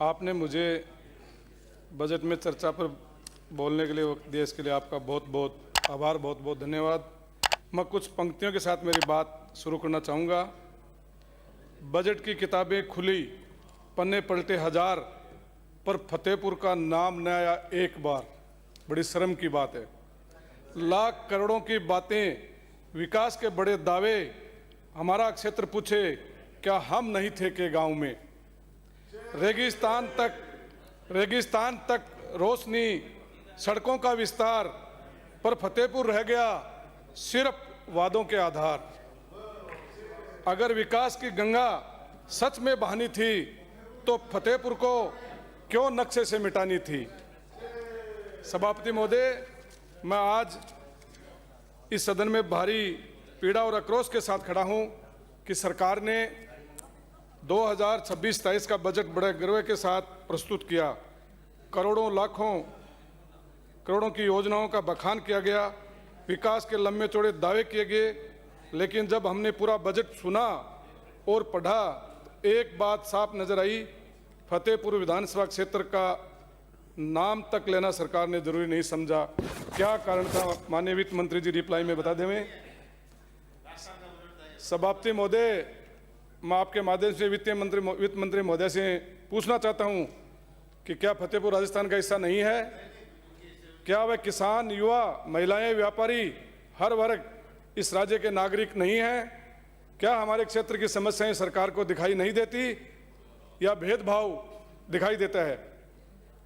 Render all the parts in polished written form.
आपने मुझे बजट में चर्चा पर बोलने के लिए वक्त दिया, इसके लिए आपका बहुत बहुत आभार, बहुत बहुत धन्यवाद। मैं कुछ पंक्तियों के साथ मेरी बात शुरू करना चाहूँगा। बजट की किताबें खुली, पन्ने पलटे हजार, पर फतेहपुर का नाम न आया एक बार। बड़ी शर्म की बात है। लाख करोड़ों की बातें, विकास के बड़े दावे, हमारा क्षेत्र पूछे क्या हम नहीं थे के गांव में। रेगिस्तान तक रोशनी, सड़कों का विस्तार, पर फतेहपुर रह गया सिर्फ वादों के आधार। अगर विकास की गंगा सच में बहानी थी तो फतेहपुर को क्यों नक्शे से मिटानी थी। सभापति महोदय, मैं आज इस सदन में भारी पीड़ा और आक्रोश के साथ खड़ा हूं कि सरकार ने 2026-27 का बजट बड़े गर्व के साथ प्रस्तुत किया। करोड़ों लाखों करोड़ों की योजनाओं का बखान किया गया, विकास के लंबे चौड़े दावे किए गए, लेकिन जब हमने पूरा बजट सुना और पढ़ा, एक बात साफ नजर आई, फतेहपुर विधानसभा क्षेत्र का नाम तक लेना सरकार ने जरूरी नहीं समझा। क्या कारण था, माननीय वित्त मंत्री जी रिप्लाई में बता दें। सभापति महोदय, मैं आपके माध्यम से वित्त मंत्री महोदय से पूछना चाहता हूं कि क्या फतेहपुर राजस्थान का हिस्सा नहीं है? क्या वह किसान, युवा, महिलाएं, व्यापारी, हर वर्ग इस राज्य के नागरिक नहीं हैं? क्या हमारे क्षेत्र की समस्याएं सरकार को दिखाई नहीं देती या भेदभाव दिखाई देता है?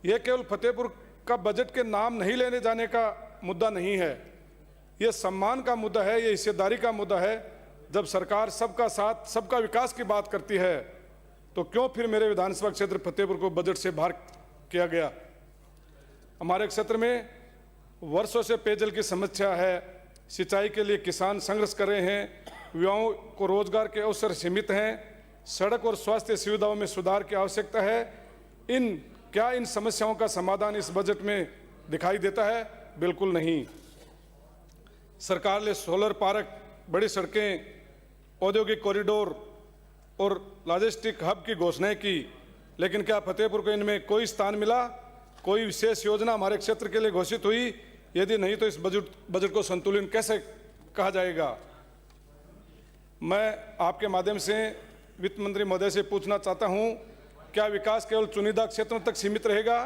यह केवल फतेहपुर का बजट के नाम नहीं लेने जाने का मुद्दा नहीं है, यह सम्मान का मुद्दा है, यह हिस्सेदारी का मुद्दा है। जब सरकार सबका साथ, सबका विकास की बात करती है तो क्यों फिर मेरे विधानसभा क्षेत्र फतेहपुर को बजट से बाहर किया गया? हमारे क्षेत्र में वर्षों से पेयजल की समस्या है, सिंचाई के लिए किसान संघर्ष कर रहे हैं, युवाओं को रोजगार के अवसर सीमित हैं, सड़क और स्वास्थ्य सुविधाओं में सुधार की आवश्यकता है। क्या इन समस्याओं का समाधान इस बजट में दिखाई देता है? बिल्कुल नहीं। सरकार ने सोलर पार्क, बड़ी सड़कें, औद्योगिक कॉरिडोर और लॉजिस्टिक हब की घोषणाएं की, लेकिन क्या फतेहपुर को इनमें कोई स्थान मिला? कोई विशेष योजना हमारे क्षेत्र के लिए घोषित हुई? यदि नहीं तो इस बजट को संतुलित कैसे कहा जाएगा? मैं आपके माध्यम से वित्त मंत्री महोदय से पूछना चाहता हूं, क्या विकास केवल चुनिंदा क्षेत्रों तक सीमित रहेगा?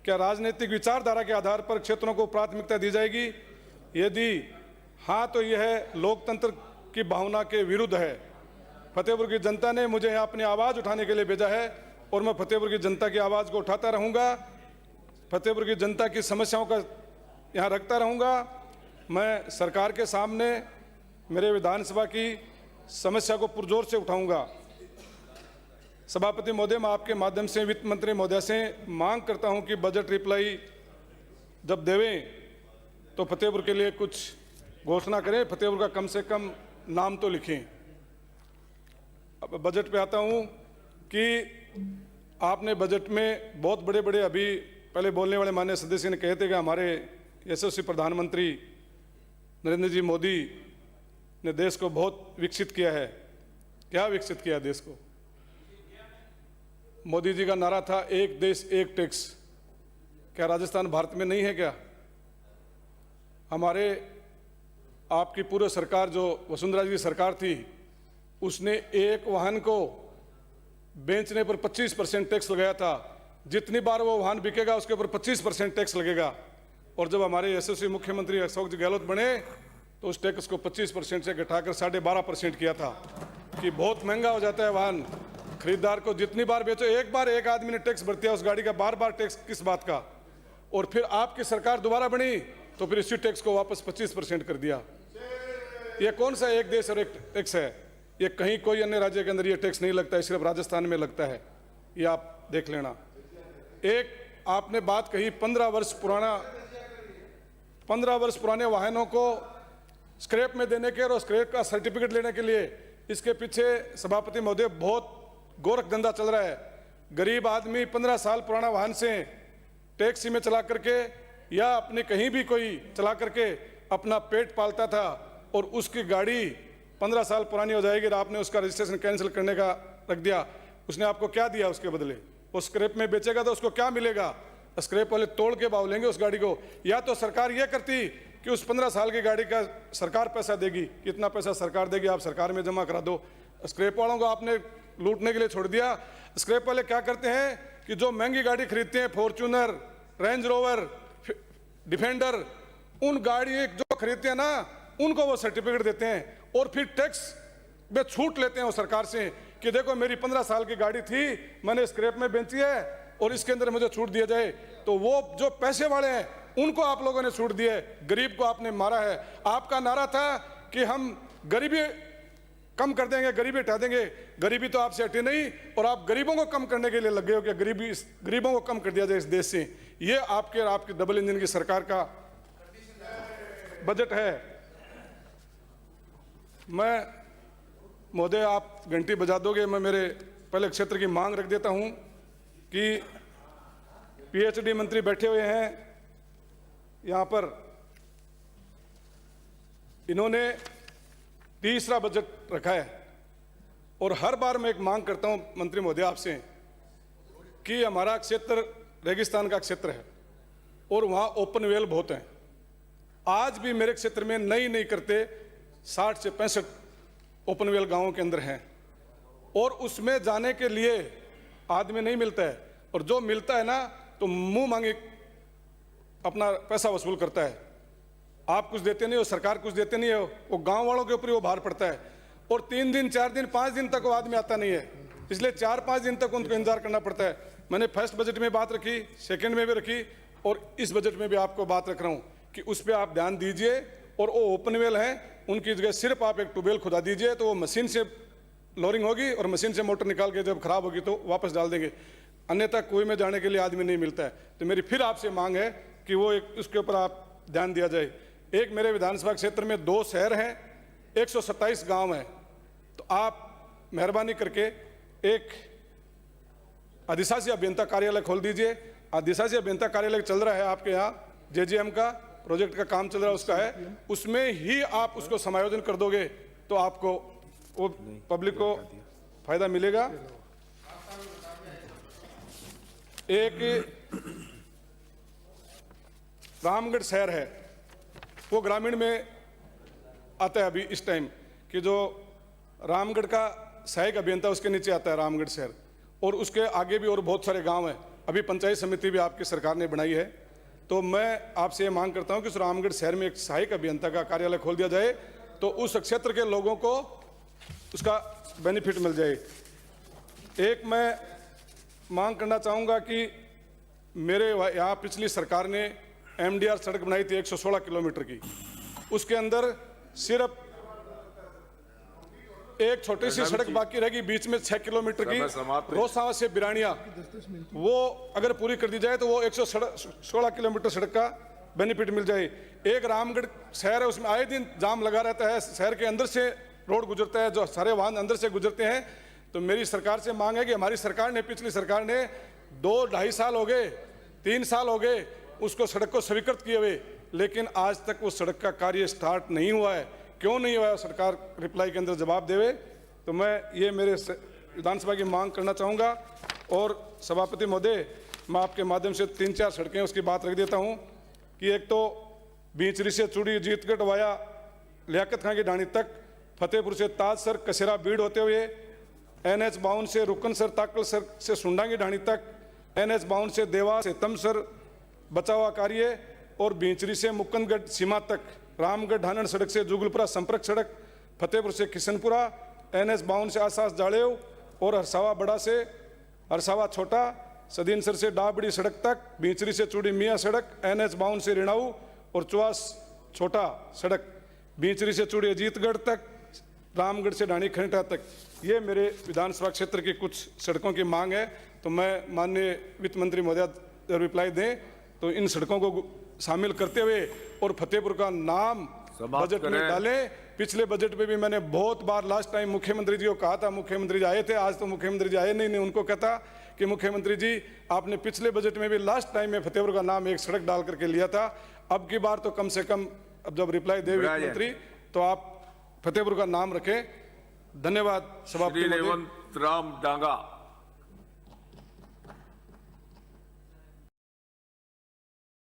क्या राजनीतिक विचारधारा के आधार पर क्षेत्रों को प्राथमिकता दी जाएगी? यदि हाँ तो यह लोकतंत्र की भावना के विरुद्ध है। फतेहपुर की जनता ने मुझे यहाँ अपनी आवाज़ उठाने के लिए भेजा है और मैं फतेहपुर की जनता की आवाज़ को उठाता रहूँगा, फतेहपुर की जनता की समस्याओं का यहाँ रखता रहूँगा। मैं सरकार के सामने मेरे विधानसभा की समस्या को पुरजोर से उठाऊँगा। सभापति महोदय, मैं आपके माध्यम से वित्त मंत्री महोदय से मांग करता हूँ कि बजट रिप्लाई जब देवें तो फतेहपुर के लिए कुछ घोषणा करें, फतेहपुर का कम से कम नाम तो लिखें। अब बजट पे आता हूँ कि आपने बजट में बहुत बड़े बड़े, अभी पहले बोलने वाले माननीय सदस्य ने कहे थे कि हमारे यशस्वी प्रधानमंत्री नरेंद्र जी मोदी ने देश को बहुत विकसित किया है। क्या विकसित किया देश को? मोदी जी का नारा था एक देश एक टैक्स। क्या राजस्थान भारत में नहीं है क्या? हमारे आपकी पूर्व सरकार जो वसुंधरा जी की सरकार थी, उसने एक वाहन को बेचने पर 25% टैक्स लगाया था। जितनी बार वो वाहन बिकेगा उसके ऊपर 25% टैक्स लगेगा। और जब हमारे यशस्वी मुख्यमंत्री अशोक जी गहलोत बने तो उस टैक्स को 25% से घटाकर 12.5% किया था कि बहुत महंगा हो जाता है वाहन। खरीदार को जितनी बार बेचो, एक बार एक आदमी ने टैक्स भर दिया उस गाड़ी का, बार बार टैक्स किस बात का? और फिर आपकी सरकार दोबारा बनी तो फिर इसी टैक्स को वापस 25% कर दिया। ये कौन सा एक देश और एक टैक्स है? ये कहीं कोई अन्य राज्य के अंदर ये टैक्स नहीं लगता है, सिर्फ राजस्थान में लगता है। ये आप देख लेना। एक आपने बात कही 15 वर्ष पुराने वाहनों को स्क्रैप में देने के और स्क्रैप का सर्टिफिकेट लेने के लिए, इसके पीछे सभापति महोदय बहुत गोरख धंधा चल रहा है। गरीब आदमी 15 साल पुराना वाहन से टैक्सी में चला करके या अपने कहीं भी कोई चला करके अपना पेट पालता था और उसकी गाड़ी 15 साल पुरानी हो जाएगी और आपने उसका रजिस्ट्रेशन कैंसिल करने का रख दिया। उसने आपको क्या दिया उसके बदले? वो स्क्रैप में बेचेगा तो उसको क्या मिलेगा? स्क्रैप वाले तोड़ के भाव लेंगे उस गाड़ी को। या तो सरकार ये करती कि उस 15 साल की गाड़ी का सरकार पैसा देगी, कितना पैसा सरकार देगी आप सरकार में जमा करा दो। स्क्रैप वालों को आपने लूटने के लिए छोड़ दिया। स्क्रैप वाले क्या करते हैं कि जो महंगी गाड़ी खरीदते हैं, फॉर्च्यूनर, रेंज रोवर, डिफेंडर, उन गाड़ी जो खरीदते हैं ना, उनको वो सर्टिफिकेट देते हैं और फिर टैक्स में छूट लेते हैं वो सरकार से कि देखो मेरी 15 साल की गाड़ी थी, मैंने स्क्रैप में बेची है और इसके अंदर मुझे छूट दिया जाए। तो वो जो पैसे वाले हैं उनको आप लोगों ने छूट दिए, गरीब को आपने मारा है। आपका नारा था कि हम गरीबी कम कर देंगे, गरीबी हटा देंगे। गरीबी तो आपसे हटी नहीं और आप गरीबों को कम करने के लिए लगे हो कि गरीबों को कम कर दिया जाए इस देश से। ये आपकी डबल इंजन की सरकार का बजट है। मैं महोदय, आप घंटी बजा दोगे, मैं मेरे पहले क्षेत्र की मांग रख देता हूं कि पीएचडी मंत्री बैठे हुए हैं यहां पर, इन्होंने तीसरा बजट रखा है और हर बार मैं एक मांग करता हूं मंत्री महोदय आपसे कि हमारा क्षेत्र रेगिस्तान का क्षेत्र है और वहां ओपन वेल बहुत हैं। आज भी मेरे क्षेत्र में नई करते 60 से 65 ओपन वेल गांवों के अंदर हैं और उसमें जाने के लिए आदमी नहीं मिलता है और जो मिलता है ना तो मुंह मांगे अपना पैसा वसूल करता है। आप कुछ देते नहीं हो, सरकार कुछ देते नहीं हो, वो गांव वालों के ऊपर वो भार पड़ता है और 3 दिन 4 दिन 5 दिन तक वो आदमी आता नहीं है, इसलिए 4-5 दिन तक उनको इंतजार करना पड़ता है। मैंने फर्स्ट बजट में बात रखी, सेकंड में भी रखी और इस बजट में भी आपको बात रख रहा हूं कि उस पर आप ध्यान दीजिए और वो ओपन वेल हैं उनकी जगह सिर्फ आप एक ट्यूबवेल खुदा दीजिए तो वो मशीन से लोरिंग होगी और मशीन से मोटर निकाल के जब खराब होगी तो वापस डाल देंगे, अन्यथा कुएं में जाने के लिए आदमी नहीं मिलता है। तो मेरी फिर आपसे मांग है कि वो उसके ऊपर आप ध्यान दिया जाए। एक मेरे विधानसभा क्षेत्र में 2 शहर हैं, 127 गांव हैं, तो आप मेहरबानी करके एक अधिशासी अभियंता कार्यालय खोल दीजिए। अधिशासी अभियंता कार्यालय चल रहा है आपके यहाँ, जेजीएम का प्रोजेक्ट का काम चल रहा है, उसका है, उसमें ही आप उसको समायोजन कर दोगे तो आपको वो पब्लिक को फायदा मिलेगा। एक रामगढ़ शहर है, वो ग्रामीण में आता है अभी इस टाइम कि जो रामगढ़ का सहायक अभियंता उसके नीचे आता है रामगढ़ शहर और उसके आगे भी और बहुत सारे गांव हैं। अभी पंचायत समिति भी आपकी सरकार ने बनाई है, तो मैं आपसे ये मांग करता हूं कि उस रामगढ़ शहर में एक सहायक अभियंता का कार्यालय खोल दिया जाए तो उस क्षेत्र के लोगों को उसका बेनिफिट मिल जाए। एक मैं मांग करना चाहूँगा कि मेरे यहाँ पिछली सरकार ने एमडीआर सड़क बनाई थी 116 किलोमीटर की, उसके अंदर सिर्फ एक छोटी सी सड़क बाकी रहेगी बीच में 6 किलोमीटर की, रोसावा से बिरानिया, वो अगर पूरी कर दी जाए तो वो 116 किलोमीटर सड़क का बेनिफिट मिल जाए। एक रामगढ़ शहर है, उसमें आए दिन जाम लगा रहता है, शहर के अंदर से रोड गुजरता है, जो सारे वाहन अंदर से गुजरते हैं। तो मेरी सरकार से मांग है कि हमारी सरकार ने, पिछली सरकार ने 2-2.5 साल हो गए, 3 साल हो गए उसको सड़क को स्वीकृत किए हुए, लेकिन आज तक वो सड़क का कार्य स्टार्ट नहीं हुआ है। क्यों नहीं हुआ है, सरकार रिप्लाई के अंदर जवाब देवे। तो मैं ये मेरे विधानसभा की मांग करना चाहूँगा। और सभापति महोदय, मैं आपके माध्यम से 3-4 सड़कें उसकी बात रख देता हूँ कि एक तो बीचरी से चूड़ी जीतगढ़ वाया लियाकत खां की ढाणी तक, फतेहपुर से ताजसर कसेरा बीड़ होते हुए, NH 52 से रुकनसर ताकलसर से सुंडा की ढाणी तक, NH 52 से देवा से तमसर बचावा कार्य और बींचरी से मुकंदगढ़ सीमा तक, रामगढ़ ढानन सड़क से जुगलपुरा संपर्क सड़क, फतेहपुर से किशनपुरा, NH 52 से आसास जाड़ेव और हरसावा बड़ा से हरसावा छोटा, सदीनसर से डाबड़ी सड़क तक, बींचरी से चूड़ी मियाँ सड़क, NH 52 से रिणाऊ और चुआस छोटा सड़क, बींचरी से चूड़ी अजीतगढ़ तक, रामगढ़ से ढाणी खनिटा तक। ये मेरे विधानसभा क्षेत्र की कुछ सड़कों की मांग है। तो मैं माननीय वित्त मंत्री महोदय रिप्लाई दें तो इन सड़कों को शामिल करते हुए और फतेहपुर का नाम बजट में डालें। पिछले बजट में भी मैंने बहुत बार लास्ट टाइम मुख्यमंत्री जी को कहा था, मुख्यमंत्री जी आए थे, आज तो मुख्यमंत्री जी आए नहीं, उनको कहता कि मुख्यमंत्री जी आपने पिछले बजट में भी लास्ट टाइम में फतेहपुर का नाम एक सड़क डाल करके लिया था, अब की बार तो कम से कम अब जब रिप्लाई दे वित्त मंत्री तो आप फतेहपुर का नाम रखें। धन्यवाद सभापति रेवंत राम डांगा।